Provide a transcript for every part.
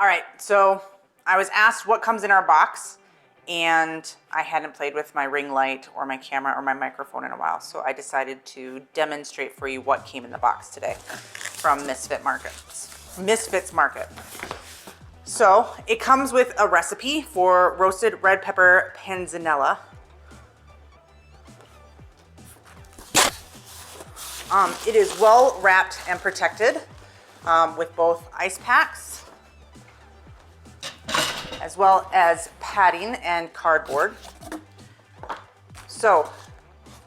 right, so I was asked what comes in our box, and I hadn't played with my ring light or my camera or my microphone in a while, so I decided to demonstrate for you what came in the box today from Misfits Market. So it comes with a recipe for roasted red pepper panzanella. It is well wrapped and protected with both ice packs as well as padding and cardboard. So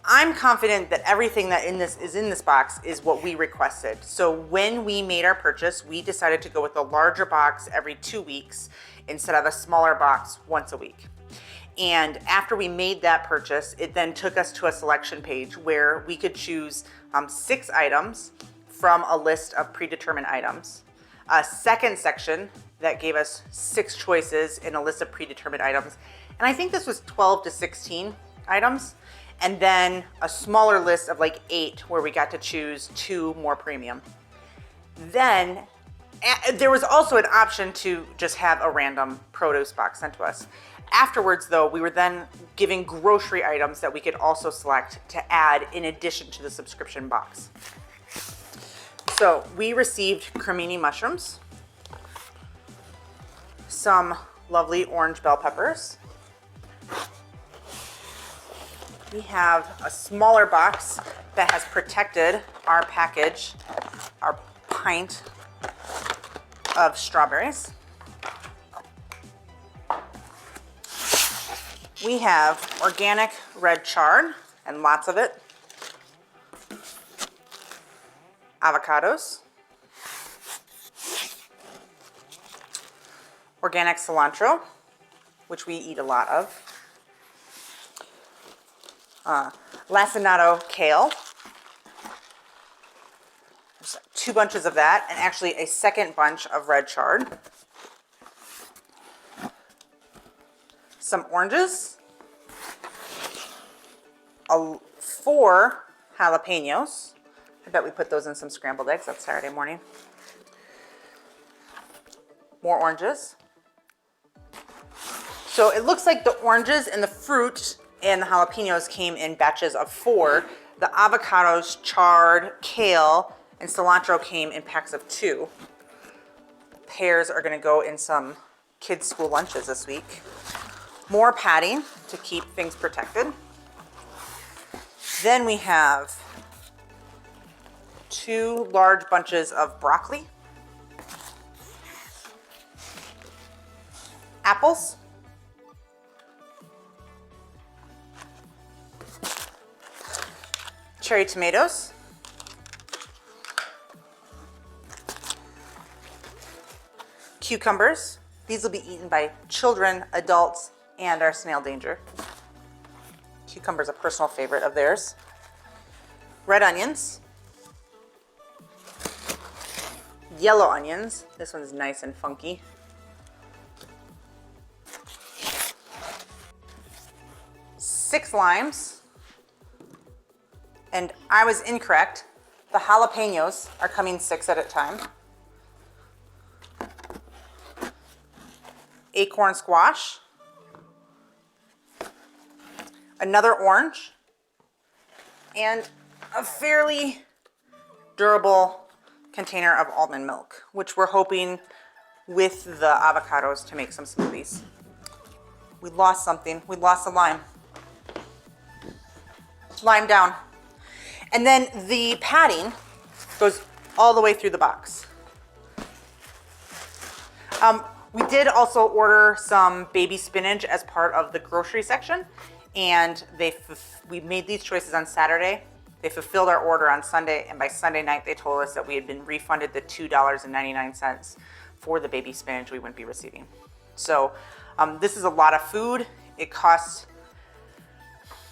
I'm confident that everything that is in this box is what we requested. So when we made our purchase, we decided to go with a larger box every 2 weeks instead of a smaller box once a week. And after we made that purchase, it then took us to a selection page where we could choose 6 items from a list of predetermined items. A second section that gave us 6 choices in a list of predetermined items. And I think this was 12 to 16 items. And then a smaller list of like 8 where we got to choose 2 more premium. Then there was also an option to just have a random produce box sent to us. Afterwards though, we were then giving grocery items that we could also select to add in addition to the subscription box. So we received cremini mushrooms, some lovely orange bell peppers. We have a smaller box that has protected our package, our pint of strawberries. We have organic red chard, and lots of it. Avocados. Organic cilantro, which we eat a lot of. Lacinato kale. There's 2 bunches of that, and actually a second bunch of red chard. Some oranges. 4 jalapenos. I bet we put those in some scrambled eggs. That's Saturday morning. More oranges. So it looks like the oranges and the fruit and the jalapenos came in batches of 4. The avocados, chard, kale, and cilantro came in packs of 2. Pears are gonna go in some kids' school lunches this week. More padding to keep things protected. Then we have 2 large bunches of broccoli, apples, cherry tomatoes, cucumbers. These will be eaten by children, adults, and our snail danger. Cucumber's a personal favorite of theirs. Red onions. Yellow onions. This one's nice and funky. Six limes. And I was incorrect. The jalapenos are coming 6 at a time. Acorn squash. Another orange. And a fairly durable container of almond milk, which we're hoping with the avocados to make some smoothies. We lost something. We lost a lime. Lime down. And then the padding goes all the way through the box. We did also order some baby spinach as part of the grocery section, and we made these choices on Saturday. They fulfilled our order on Sunday, and by Sunday night they told us that we had been refunded the $2.99 for the baby spinach we wouldn't be receiving. So this is a lot of food. It costs,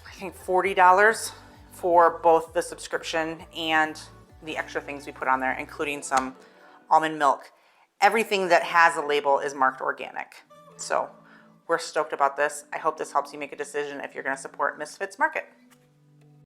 I think, $40 for both the subscription and the extra things we put on there, including some almond milk. Everything that has a label is marked organic. So we're stoked about this. I hope this helps you make a decision if you're going to support Misfits Market.